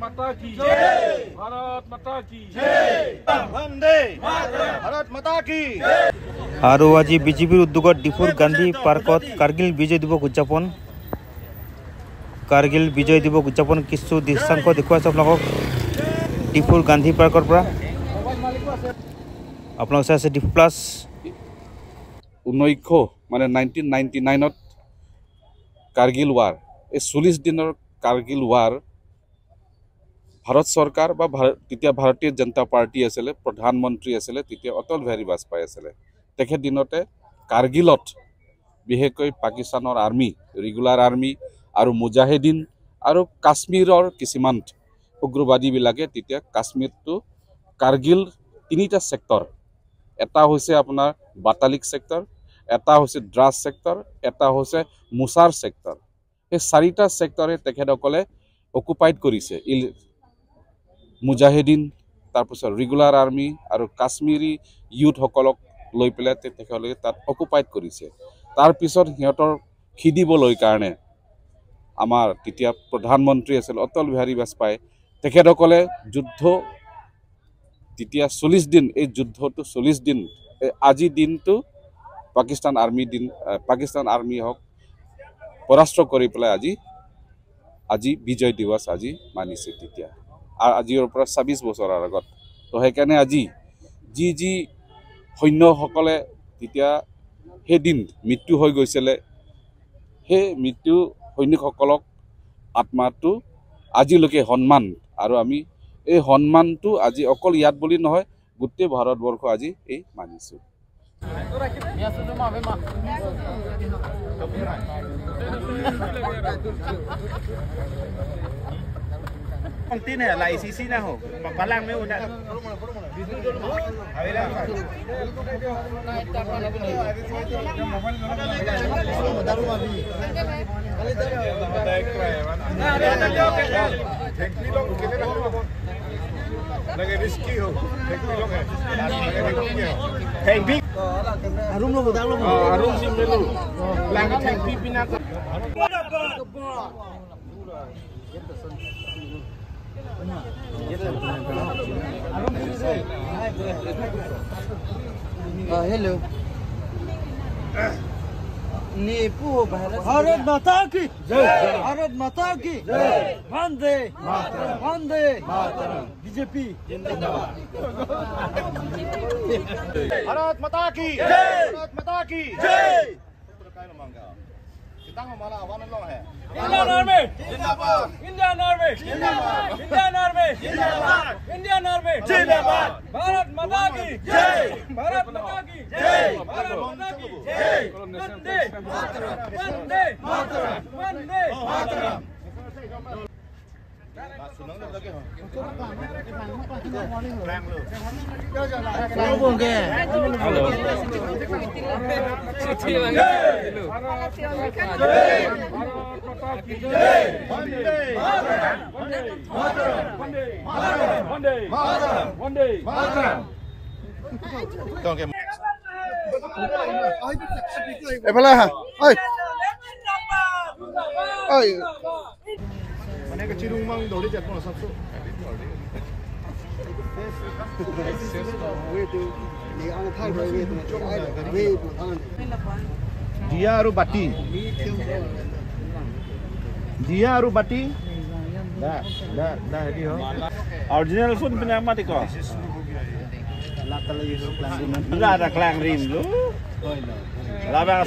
माता की जय। भारत माता की जय। वंदे मातरम। भारत माता की। আৰু আজি বিজেপিৰ উদ্যোগত ডিফুৰ গান্ধী পাৰ্কত কাৰ্গিল বিজয় দিৱস উদযাপন কিছু দৃশ্যাংশ দেখুৱাইছোঁ আপোনালোকক ডিফুৰ গান্ধী পাৰ্কৰ পৰা। আপোনালোক চাই আছে ডিফু প্লাছ। 1999 কাৰ্গিল ৱাৰ, এই 40 দিনৰ কাৰ্গিল ৱাৰ ভাৰত চৰকাৰ বা তেতিয়া ভাৰতীয় জনতা পাৰ্টি আছিলে, প্ৰধানমন্ত্ৰী আছিলে তেতিয়া অটল বিহাৰী বাজপেয়ী আছিলে। তেখেত দিনতে কাৰ্গিলত বিশেষকৈ পাকিস্তানৰ আৰ্মি, ৰেগুলাৰ আৰ্মি আৰু মুজাহিদিন আৰু কাশ্মীৰৰ কিছুমান উগ্ৰবাদীবিলাকে তেতিয়া কাশ্মীৰটো কাৰ্গিল তিনিটা ছেক্টৰ, এটা হৈছে আপোনাৰ বাটালিক ছেক্টৰ, এটা হৈছে দ্ৰাছ ছেক্টৰ, এটা হৈছে মুছাৰ ছেক্টৰ। এই চাৰিটা ছেক্টৰে তেখেতসকলে অকুপাইড কৰিছে। মুজাহিদিন, তাৰপিছত ৰেগুলাৰ আৰ্মি আৰু কাশ্মীৰী ইউথসকলক লৈ পেলাই তেখেতলোকে তাত অকুপাইড কৰিছে। তাৰপিছত সিহঁতৰ খেদিবলৈ কাৰণে আমাৰ তেতিয়া প্ৰধানমন্ত্ৰী আছিল অটল বিহাৰী বাজপেয়ী। তেখেতসকলে যুদ্ধ তেতিয়া 40 দিন, এই যুদ্ধটো 40 দিন, আজি দিনটো পাকিস্তান আৰ্মি হওক পৰাস্ত কৰি পেলাই আজি বিজয় দিৱস আজি মানিছে তেতিয়া, আৰু আজিৰ পৰা 26 বছৰৰ আগত। তো সেইকাৰণে আজি যি সৈন্যসকলে তেতিয়া সেইদিন মৃত্যু হৈ গৈছিলে, সেই মৃত্যু সৈনিকসকলক আত্মাটো আজিলৈকে সন্মান, আৰু আমি এই সন্মানটো আজি অকল ইয়াত বুলি নহয় গোটেই ভাৰতবৰ্ষ আজি এই মানিছোঁ। पंक्ति है लाइसीसी ना हो पलांग में उना लगे रिस्की हो थैंक यू अरुम लोग अरुम सिम ले लो लगे थैंक यू बिना हेलो भारत माता की जय। भारत माता की जय। वंदे मातरम। वंदे मातरम। बीजेपी जिंदाबाद। भारत माता की जय। भारत माता की जय। kita ngomong awan lo है Indian Army जिंदाबाद। Indian Army जिंदाबाद। Indian Army जिंदाबाद। Indian Army जिंदाबाद। भारत माता की जय। भारत माता की जय। भारत माता की जय। Vande Mataram. Vande Mataram. Vande Mataram. Mana kecil rumah dole jatuh sabsu. Dia aru bati. Dia aru bati. Dah hadi ho. Original pun punya mati kau. Enggak ada klang rim lu. Lah bangsa